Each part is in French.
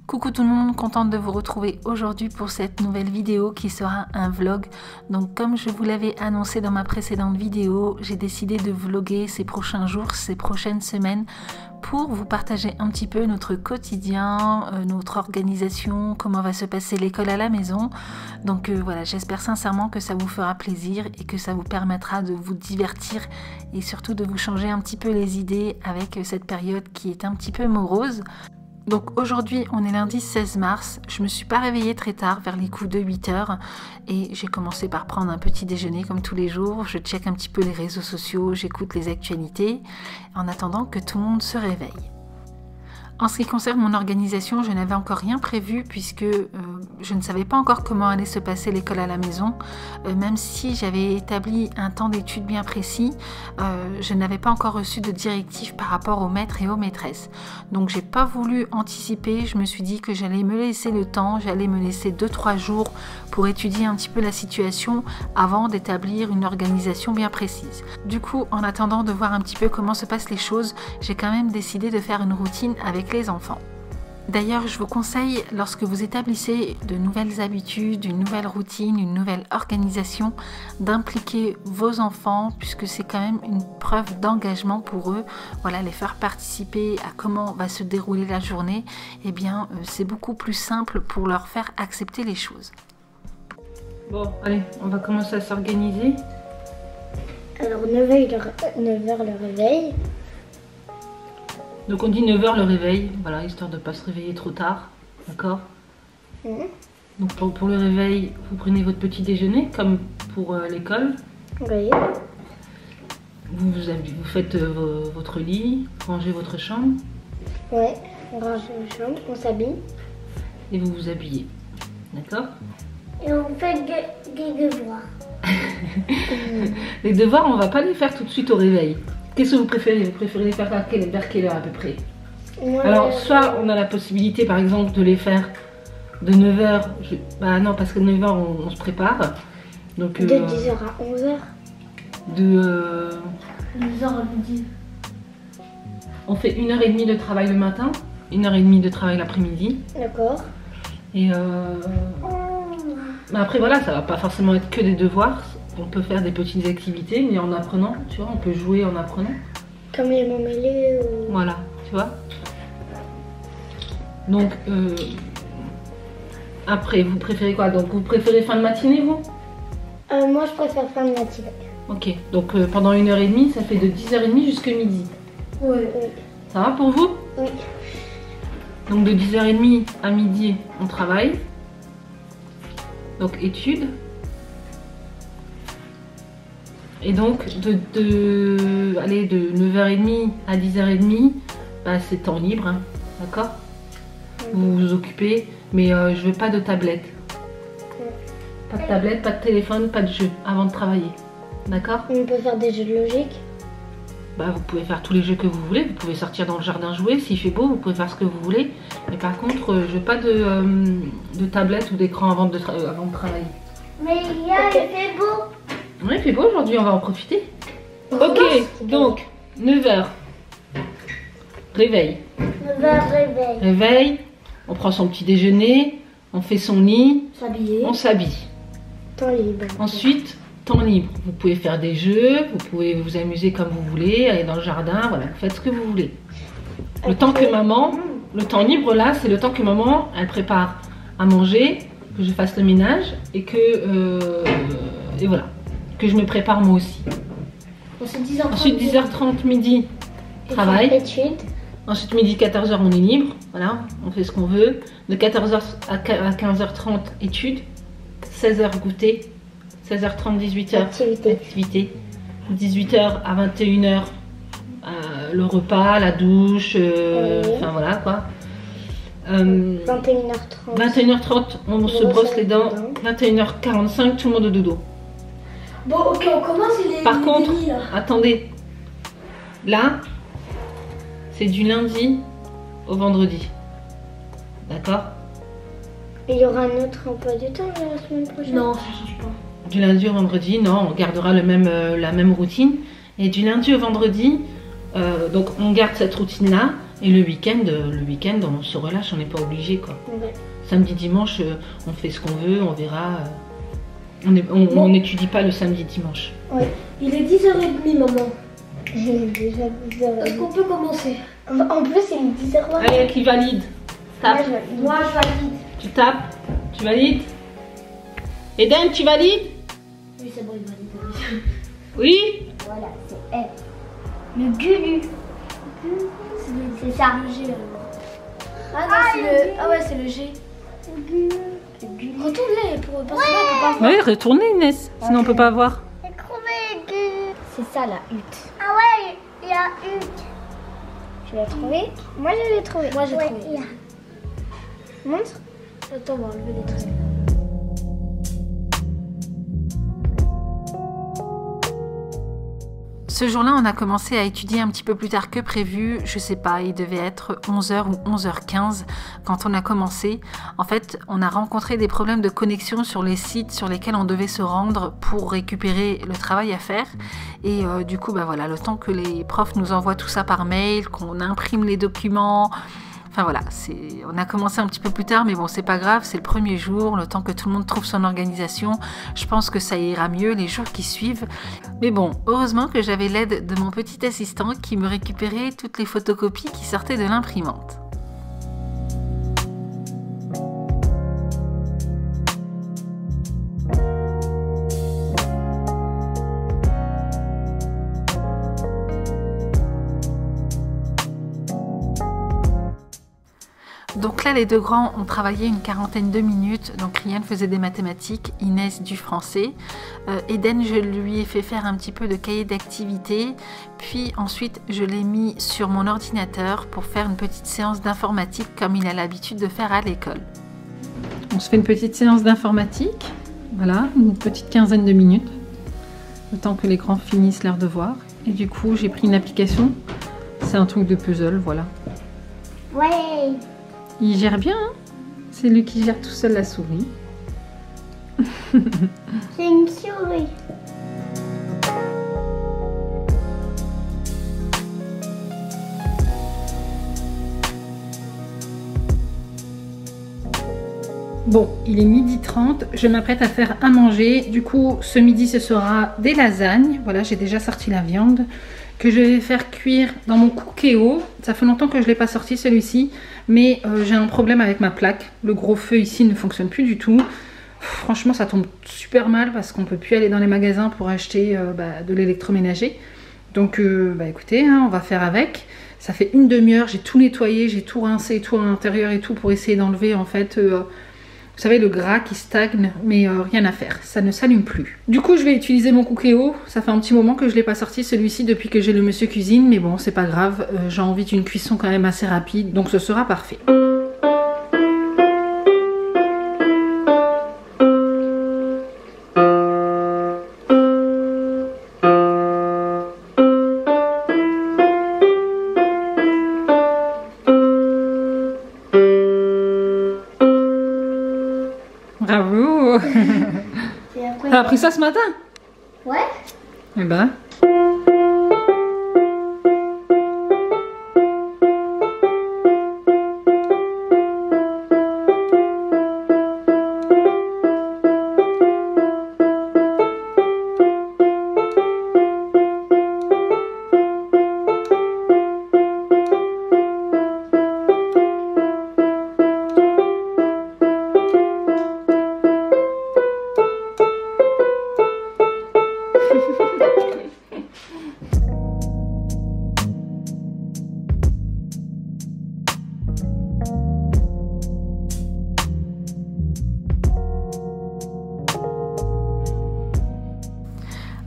Coucou tout le monde, contente de vous retrouver aujourd'hui pour cette nouvelle vidéo qui sera un vlog. Donc comme je vous l'avais annoncé dans ma précédente vidéo, j'ai décidé de vlogger ces prochains jours, ces prochaines semaines pour vous partager un petit peu notre quotidien, notre organisation, comment va se passer l'école à la maison. Donc voilà, j'espère sincèrement que ça vous fera plaisir et que ça vous permettra de vous divertir et surtout de vous changer un petit peu les idées avec cette période qui est un petit peu morose. Donc aujourd'hui on est lundi 16 mars, je me suis pas réveillée très tard vers les coups de 8 h et j'ai commencé par prendre un petit déjeuner comme tous les jours, je check un petit peu les réseaux sociaux, j'écoute les actualités en attendant que tout le monde se réveille. En ce qui concerne mon organisation, je n'avais encore rien prévu puisque je ne savais pas encore comment allait se passer l'école à la maison. Même si j'avais établi un temps d'études bien précis, je n'avais pas encore reçu de directive par rapport aux maîtres et aux maîtresses. Donc j'ai pas voulu anticiper, je me suis dit que j'allais me laisser le temps, j'allais me laisser 2-3 jours pour étudier un petit peu la situation avant d'établir une organisation bien précise. Du coup, en attendant de voir un petit peu comment se passent les choses, j'ai quand même décidé de faire une routine avec les enfants. D'ailleurs, je vous conseille, lorsque vous établissez de nouvelles habitudes, une nouvelle routine, une nouvelle organisation, d'impliquer vos enfants, puisque c'est quand même une preuve d'engagement pour eux. Voilà, les faire participer à comment va se dérouler la journée, eh bien, c'est beaucoup plus simple pour leur faire accepter les choses. Bon, allez, on va commencer à s'organiser. Alors, 9h le réveil. Donc on dit 9 h le réveil, voilà, histoire de ne pas se réveiller trop tard, d'accord? Donc pour le réveil, vous prenez votre petit déjeuner, comme pour l'école. Oui. Vous faites votre lit, rangez votre chambre. Ouais, on range la chambre, on s'habille. Et vous vous habillez, d'accord? Et on fait des devoirs. Les devoirs, on va pas les faire tout de suite au réveil. Qu'est-ce que vous préférez? Vous préférez les faire vers quelle heure à peu près? Alors, soit on a la possibilité, par exemple, de les faire de 9 h. Bah non, parce que 9 h, on se prépare. Donc, de 10 h à 11 h. De 10 h à midi. On fait 1h30 de travail le matin, 1h30 de travail l'après-midi. D'accord. Et mais après, voilà, ça va pas forcément être que des devoirs. On peut faire des petites activités, mais en apprenant, tu vois, on peut jouer en apprenant. Comme les mots mêlés ou... Voilà, tu vois. Donc, après, vous préférez quoi? Donc, vous préférez fin de matinée, vous? Moi, je préfère fin de matinée. Ok, donc pendant 1h30, ça fait de 10h30 jusqu'à midi. Oui. Ça va pour vous? Oui. Donc, de 10h30 à midi, on travaille. Donc, études. Et donc, de 9h30 à 10h30, bah, c'est temps libre, hein, d'accord? Vous vous occupez, mais je veux pas de tablette. Pas de tablette, pas de téléphone, pas de jeu avant de travailler, d'accord? On peut faire des jeux de logique. Bah, vous pouvez faire tous les jeux que vous voulez, vous pouvez sortir dans le jardin jouer, s'il fait beau, vous pouvez faire ce que vous voulez. Mais par contre, je veux pas de tablette ou d'écran avant de travailler. Mais il fait beau. Oui, il fait beau aujourd'hui, on va en profiter. Ok, donc 9 h. Réveil. 9 h réveil. Réveil, on prend son petit déjeuner, on fait son lit, S'habiller. on s'habille. Temps libre. Ensuite, temps libre. Vous pouvez faire des jeux, vous pouvez vous amuser comme vous voulez, aller dans le jardin, voilà, faites ce que vous voulez. Le temps que maman, le temps libre là, c'est le temps que maman, elle prépare à manger, que je fasse le ménage et que, et voilà. Que je me prépare moi aussi. Ensuite 10h30 midi, travail. Études. Ensuite midi 14 h on est libre, voilà, on fait ce qu'on veut. De 14 h à 15h30 études, 16 h goûter, 16h30 18 h activité, 18 h à 21 h le repas, la douche, enfin voilà quoi. 21h30. 21h30 on se brosse les dents, 21h45 tout le monde au dodo. Bon, ok, on commence les... Par contre, attendez, là, c'est du lundi au vendredi, d'accord? Il y aura un autre emploi du temps la semaine prochaine? Non, ça change pas. Du lundi au vendredi, non, on gardera la même routine. Et du lundi au vendredi, donc on garde cette routine-là, Et le week-end, on se relâche, on n'est pas obligé quoi. Ouais. Samedi, dimanche, on fait ce qu'on veut, on verra. On n'étudie pas le samedi, dimanche. Ouais. Il est 10h30, maman. J'ai déjà 10h. Est-ce qu'on peut commencer? En plus, il est 10h. Allez, qui valide? Tape. Moi, je valide. Tu tapes. Tu valides? Eden, tu valides? Oui, c'est bon, il valide. Oui? Voilà, c'est F. Le Gulu. C'est ça. Le G, alors. Ah ouais, c'est le G. Retourne-les pour parce que là, on peut pas voir. Oui, retournez Inès, sinon on peut pas voir. C'est ça la hutte. Ah ouais, il y a hutte. Tu l'as trouvé? Moi je l'ai trouvé. Moi, j'ai trouvé. Montre. Attends, on va enlever les trucs. Ce jour-là, on a commencé à étudier un petit peu plus tard que prévu. Je sais pas, il devait être 11h ou 11h15 quand on a commencé. En fait, on a rencontré des problèmes de connexion sur les sites sur lesquels on devait se rendre pour récupérer le travail à faire. Et du coup, bah voilà, le temps que les profs nous envoient tout ça par mail, qu'on imprime les documents. Enfin voilà, on a commencé un petit peu plus tard, mais bon, c'est pas grave, c'est le premier jour, le temps que tout le monde trouve son organisation. Je pense que ça ira mieux les jours qui suivent. Mais bon, heureusement que j'avais l'aide de mon petit assistant qui me récupérait toutes les photocopies qui sortaient de l'imprimante. Donc là, les deux grands ont travaillé une quarantaine de minutes. Donc Ryan faisait des mathématiques, Inès du français. Eden, je lui ai fait faire un petit peu de cahier d'activité. Puis ensuite, je l'ai mis sur mon ordinateur pour faire une petite séance d'informatique comme il a l'habitude de faire à l'école. On se fait une petite séance d'informatique. Voilà, une petite quinzaine de minutes. Le temps que les grands finissent leurs devoirs. Et du coup, j'ai pris une application. C'est un truc de puzzle, voilà. Ouais. Il gère bien, hein? C'est lui qui gère tout seul la souris. C'est une souris. Bon, il est 12h30, je m'apprête à faire à manger. Du coup, ce midi, ce sera des lasagnes. Voilà, j'ai déjà sorti la viande que je vais faire cuire dans mon Cookéo. Ça fait longtemps que je ne l'ai pas sorti celui-ci, mais j'ai un problème avec ma plaque. Le gros feu ici ne fonctionne plus du tout. Franchement, ça tombe super mal parce qu'on ne peut plus aller dans les magasins pour acheter de l'électroménager. Donc, écoutez, hein, on va faire avec. Ça fait une demi-heure, j'ai tout nettoyé, j'ai tout rincé, tout à l'intérieur et tout pour essayer d'enlever en fait... vous savez, le gras qui stagne, mais rien à faire, ça ne s'allume plus. Du coup, je vais utiliser mon Cookéo. Ça fait un petit moment que je ne l'ai pas sorti celui-ci depuis que j'ai le monsieur cuisine, mais bon, c'est pas grave. J'ai envie d'une cuisson quand même assez rapide, donc ce sera parfait. Bravo. T'as appris ça ce matin? Ouais. Eh ben.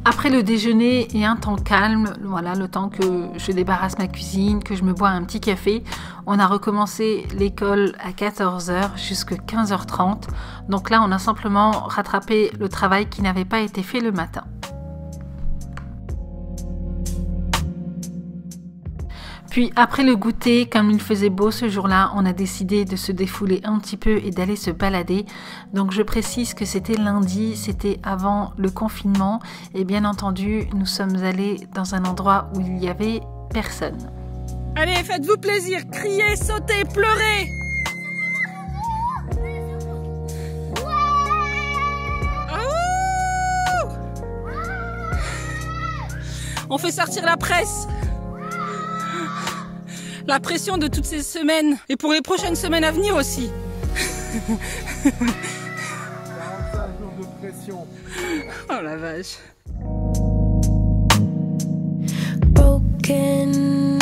Après le déjeuner et un temps calme, voilà, le temps que je débarrasse ma cuisine, que je me bois un petit café, on a recommencé l'école à 14h jusqu'à 15h30. Donc là, on a simplement rattrapé le travail qui n'avait pas été fait le matin. Puis après le goûter, comme il faisait beau ce jour-là, on a décidé de se défouler un petit peu et d'aller se balader. Donc je précise que c'était lundi, c'était avant le confinement et bien entendu, nous sommes allés dans un endroit où il n'y avait personne. Allez, faites-vous plaisir, criez, sautez, pleurez. On fait sortir la presse. La pression de toutes ces semaines. Et pour les prochaines semaines à venir aussi. 45 jours de pression. Oh la vache. Broken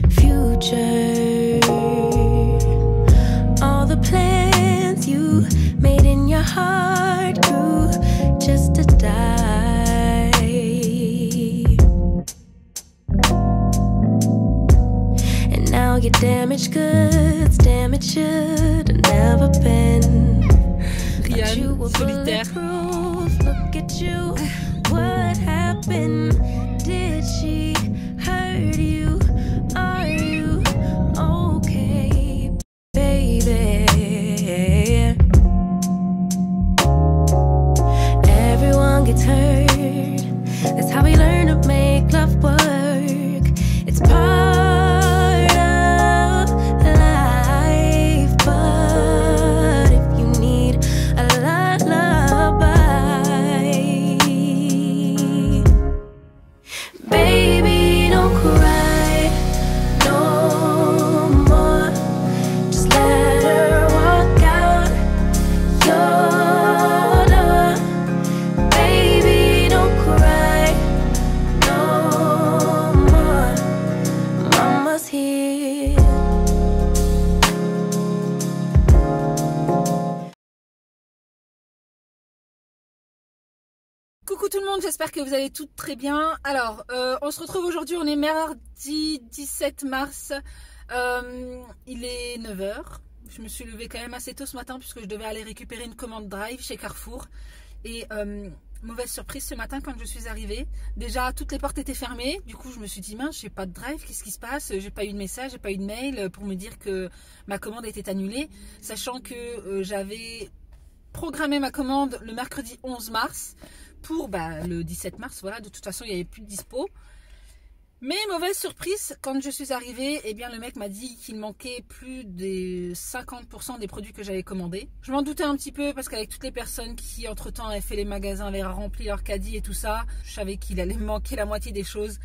future. All the plans you made in your heart grew just to die. And now your damaged goods, damage should have never been. Rian, solitaire. Look at you, what happened? Did she hurt you? Are you okay, baby? Everyone gets hurt. That's how we learn to make love work. It's part of life, but if you need a lullaby, baby, don't cry no more. Just let her walk out your door. Baby, don't cry no more. Mama's here. Coucou tout le monde, j'espère que vous allez toutes très bien. Alors, on se retrouve aujourd'hui, on est mardi 17 mars. Il est 9 h. Je me suis levée quand même assez tôt ce matin puisque je devais aller récupérer une commande Drive chez Carrefour. Et mauvaise surprise ce matin quand je suis arrivée. Déjà, toutes les portes étaient fermées. Du coup, je me suis dit, mince, j'ai pas de Drive, qu'est-ce qui se passe? J'ai pas eu de message, j'ai pas eu de mail pour me dire que ma commande était annulée. Sachant que j'avais programmé ma commande le mercredi 11 mars. Pour le 17 mars, voilà, de toute façon il n'y avait plus de dispo. Mais mauvaise surprise, quand je suis arrivée, eh bien le mec m'a dit qu'il manquait plus des 50% des produits que j'avais commandés. Je m'en doutais un petit peu parce qu'avec toutes les personnes qui entre temps avaient fait les magasins, avaient rempli leur caddie et tout ça, je savais qu'il allait me manquer la moitié des choses.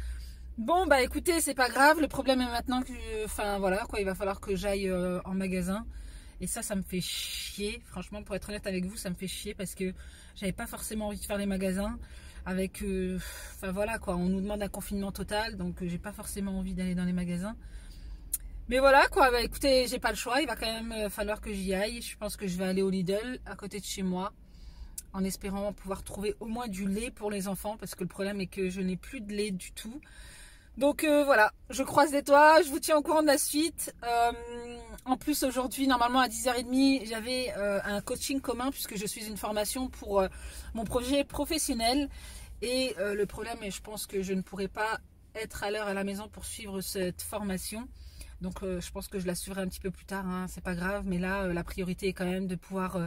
Bon écoutez, c'est pas grave, le problème est maintenant que, enfin voilà quoi, il va falloir que j'aille en magasin. Et ça me fait chier, franchement, pour être honnête avec vous, ça me fait chier parce que j'avais pas forcément envie de faire les magasins avec, enfin voilà quoi, on nous demande un confinement total, donc j'ai pas forcément envie d'aller dans les magasins. Mais voilà quoi, écoutez, j'ai pas le choix, il va quand même falloir que j'y aille. Je pense que je vais aller au Lidl à côté de chez moi, en espérant pouvoir trouver au moins du lait pour les enfants, parce que le problème est que je n'ai plus de lait du tout. Donc voilà, je croise les doigts, je vous tiens au courant de la suite. En plus aujourd'hui, normalement à 10h30, j'avais un coaching commun puisque je suis une formation pour mon projet professionnel. Et le problème est, je pense que je ne pourrai pas être à l'heure à la maison pour suivre cette formation. Donc je pense que je la suivrai un petit peu plus tard, hein, c'est pas grave. Mais là, la priorité est quand même de pouvoir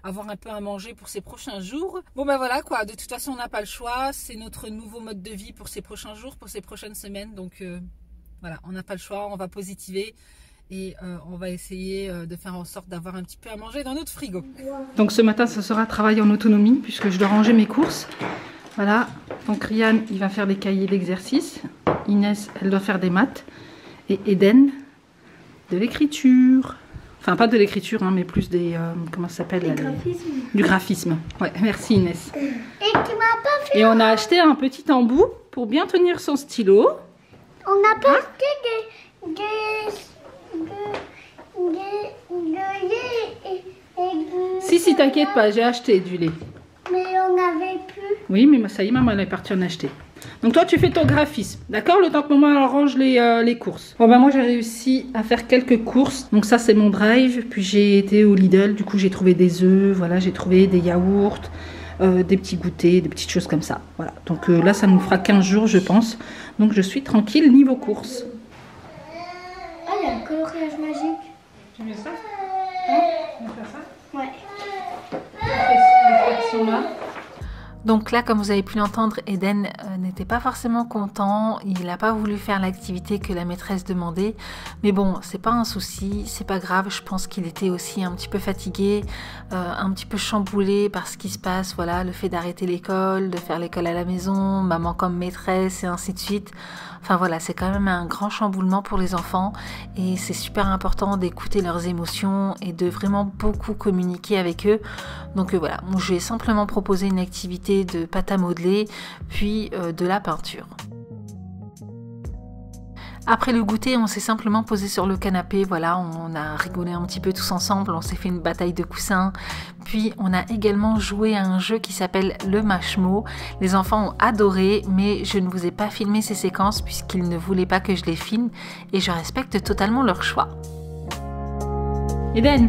avoir un peu à manger pour ces prochains jours. Bon voilà quoi, de toute façon on n'a pas le choix. C'est notre nouveau mode de vie pour ces prochains jours, pour ces prochaines semaines. Donc voilà, on n'a pas le choix, on va positiver. Et on va essayer de faire en sorte d'avoir un petit peu à manger dans notre frigo. Donc ce matin, ce sera travail en autonomie puisque je dois ranger mes courses. Voilà, donc Rian, il va faire des cahiers d'exercice. Inès, elle doit faire des maths. Et Eden, de l'écriture. Enfin, pas de l'écriture, hein, mais plus des... comment ça s'appelle? Du graphisme. Ouais, merci Inès. Et tu m'as pas fait... Et on a acheté un petit embout pour bien tenir son stylo. On n'a pas acheté du lait Si, t'inquiète pas, j'ai acheté du lait. Mais on n'avait plus. Oui, mais ça y est, maman, elle est partie en acheter. Donc toi, tu fais ton graphisme, d'accord? Le temps que maman range les courses. Bon, moi, j'ai réussi à faire quelques courses. Donc ça, c'est mon drive. Puis j'ai été au Lidl. Du coup, j'ai trouvé des œufs. Voilà, j'ai trouvé des yaourts, des petits goûters, des petites choses comme ça. Voilà. Donc là, ça nous fera 15 jours, je pense. Donc je suis tranquille niveau courses. Ah, il y a le coloriage magique. Tu mets ça? Hein? Tu veux faire ça? Ouais. Les fractions là. Donc là, comme vous avez pu l'entendre, Eden n'était pas forcément content, il n'a pas voulu faire l'activité que la maîtresse demandait, mais bon, c'est pas un souci, c'est pas grave, je pense qu'il était aussi un petit peu fatigué, un petit peu chamboulé par ce qui se passe, voilà, le fait d'arrêter l'école, de faire l'école à la maison, maman comme maîtresse et ainsi de suite. Enfin voilà, c'est quand même un grand chamboulement pour les enfants et c'est super important d'écouter leurs émotions et de vraiment beaucoup communiquer avec eux. Donc voilà, moi, je vais simplement proposer une activité de pâte à modeler, puis de la peinture. Après le goûter, on s'est simplement posé sur le canapé, voilà, on a rigolé un petit peu tous ensemble, on s'est fait une bataille de coussins, puis on a également joué à un jeu qui s'appelle le Mashmo. Les enfants ont adoré, mais je ne vous ai pas filmé ces séquences puisqu'ils ne voulaient pas que je les filme et je respecte totalement leur choix. Eden,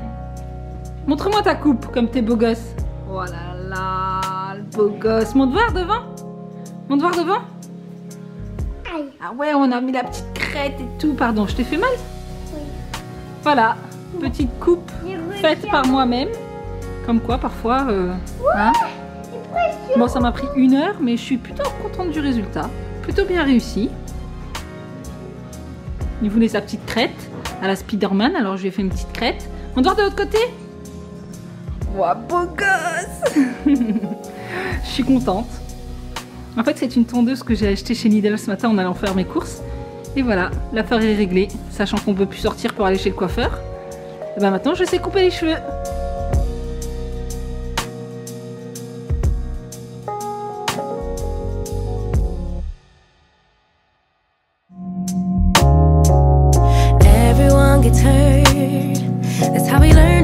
montre-moi ta coupe comme t'es beau gosse. Oh là là, le beau gosse. Monte voir devant. Monte voir devant. Ah ouais, on a mis la petite crête et tout. Pardon, je t'ai fait mal? Oui. Voilà, petite coupe faite par moi-même. Comme quoi, parfois... hein. Bon, ça m'a pris 1 heure, mais je suis plutôt contente du résultat. Plutôt bien réussi. Il voulait sa petite crête à la Spider-Man, alors je lui ai fait une petite crête. On dort de l'autre côté? Ouah, beau gosse. Je suis contente. En fait, c'est une tondeuse que j'ai achetée chez Lidl ce matin en allant faire mes courses. Et voilà, l'affaire est réglée. Sachant qu'on ne peut plus sortir pour aller chez le coiffeur. Et ben maintenant, je sais couper les cheveux. Everyone gets hurt. That's how we learn.